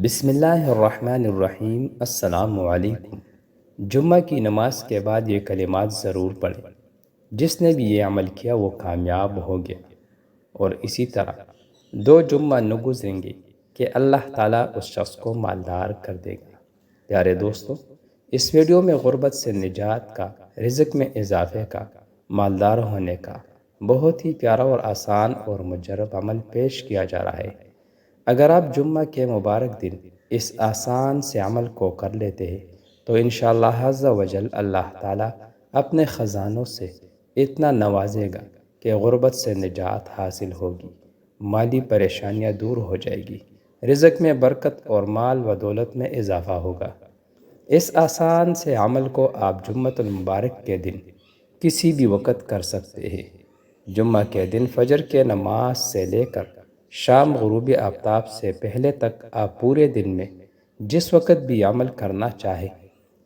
بسم اللہ الرحمن الرحیم۔ السلام علیکم۔ جمعہ کی نماز کے بعد یہ کلمات ضرور پڑھیں۔ جس نے بھی یہ عمل کیا وہ کامیاب ہو گیا۔ اور اسی طرح دو جمعہ نہ گزریں گے کہ اللہ تعالیٰ اس شخص کو مالدار کر دے گا۔ پیارے دوستو، اس ویڈیو میں غربت سے نجات کا، رزق میں اضافے کا، مالدار ہونے کا بہت ہی پیارا اور آسان اور مجرب عمل پیش کیا جا رہا ہے۔ اگر آپ جمعہ کے مبارک دن اس آسان سے عمل کو کر لیتے ہیں تو انشاءاللہ عز و جل اللہ تعالیٰ اپنے خزانوں سے اتنا نوازے گا کہ غربت سے نجات حاصل ہوگی، مالی پریشانیاں دور ہو جائے گی، رزق میں برکت اور مال و دولت میں اضافہ ہوگا۔ اس آسان سے عمل کو آپ جمعۃ المبارک کے دن کسی بھی وقت کر سکتے ہیں۔ جمعہ کے دن فجر کے نماز سے لے کر شام غروب آفتاب سے پہلے تک آپ پورے دن میں جس وقت بھی عمل کرنا چاہیں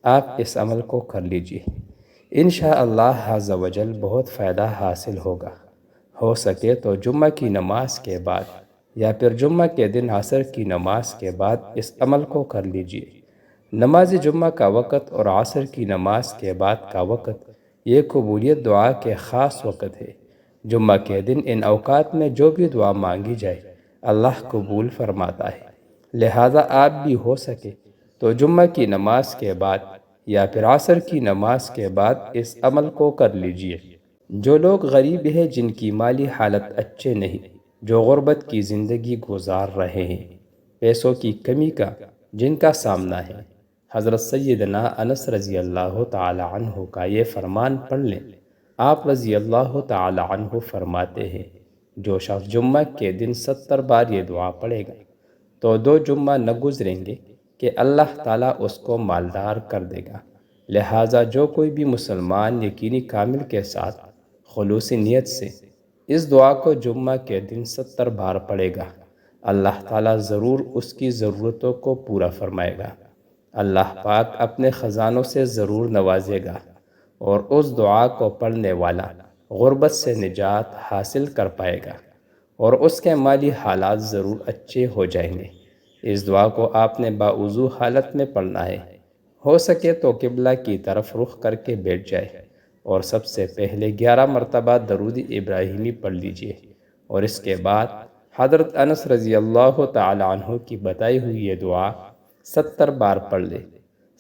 آپ اس عمل کو کر لیجئے۔ انشاءاللہ عز و جل بہت فائدہ حاصل ہوگا۔ ہو سکے تو جمعہ کی نماز کے بعد یا پھر جمعہ کے دن عصر کی نماز کے بعد اس عمل کو کر لیجئے۔ نماز جمعہ کا وقت اور عصر کی نماز کے بعد کا وقت یہ قبولیت دعا کے خاص وقت ہے۔ جمعہ کے دن ان اوقات میں جو بھی دعا مانگی جائے اللہ قبول فرماتا ہے، لہٰذا آپ بھی ہو سکے تو جمعہ کی نماز کے بعد یا پھر عصر کی نماز کے بعد اس عمل کو کر لیجئے۔ جو لوگ غریب ہیں، جن کی مالی حالت اچھے نہیں، جو غربت کی زندگی گزار رہے ہیں، پیسوں کی کمی کا جن کا سامنا ہے، حضرت سیدنا انس رضی اللہ تعالی عنہ کا یہ فرمان پڑھ لیں۔ آپ رضی اللہ تعالی عنہ فرماتے ہیں، جو شخص جمعہ کے دن 70 بار یہ دعا پڑھے گا تو دو جمعہ نہ گزریں گے کہ اللہ تعالیٰ اس کو مالدار کر دے گا۔ لہٰذا جو کوئی بھی مسلمان یقینی کامل کے ساتھ خلوص نیت سے اس دعا کو جمعہ کے دن 70 بار پڑھے گا، اللہ تعالیٰ ضرور اس کی ضرورتوں کو پورا فرمائے گا۔ اللہ پاک اپنے خزانوں سے ضرور نوازے گا اور اس دعا کو پڑھنے والا غربت سے نجات حاصل کر پائے گا اور اس کے مالی حالات ضرور اچھے ہو جائیں گے۔ اس دعا کو آپ نے باوضو حالت میں پڑھنا ہے۔ ہو سکے تو قبلہ کی طرف رخ کر کے بیٹھ جائے اور سب سے پہلے 11 مرتبہ درود ابراہیمی پڑھ لیجئے اور اس کے بعد حضرت انس رضی اللہ تعالی عنہ کی بتائی ہوئی یہ دعا 70 بار پڑھ لے۔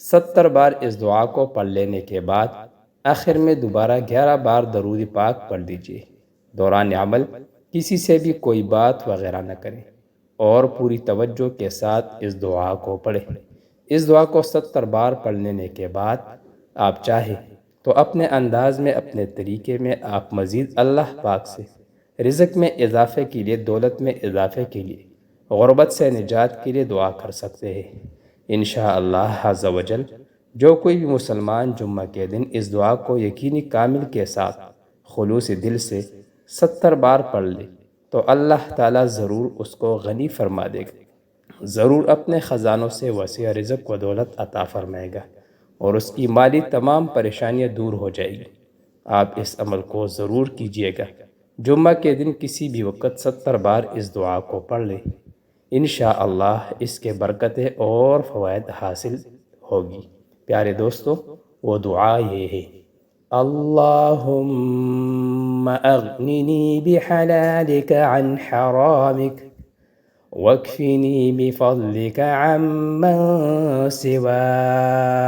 70 بار اس دعا کو پڑھ لینے کے بعد آخر میں دوبارہ 11 بار درود پاک پڑھ لیجئے۔ دوران عمل کسی سے بھی کوئی بات وغیرہ نہ کریں اور پوری توجہ کے ساتھ اس دعا کو پڑھیں۔ اس دعا کو 70 بار پڑھ لینے کے بعد آپ چاہیں تو اپنے انداز میں، اپنے طریقے میں آپ مزید اللہ پاک سے رزق میں اضافے کے لیے، دولت میں اضافے کے لیے، غربت سے نجات کے لیے دعا کر سکتے ہیں۔ انشاءاللہ عز و جل جو کوئی بھی مسلمان جمعہ کے دن اس دعا کو یقینی کامل کے ساتھ خلوص دل سے 70 بار پڑھ لے تو اللہ تعالیٰ ضرور اس کو غنی فرما دے گا، ضرور اپنے خزانوں سے وسیع رزق و دولت عطا فرمائے گا اور اس کی مالی تمام پریشانیاں دور ہو جائے گی۔ آپ اس عمل کو ضرور کیجئے گا۔ جمعہ کے دن کسی بھی وقت 70 بار اس دعا کو پڑھ لیں، انشاءاللہ اس کے برکتیں اور فوائد حاصل ہوگی۔ پیارے دوستو، وہ دعا یہ ہے: اللہم اغننی بحلالک عن حرامک واکفنی بفضلک عمن سواک۔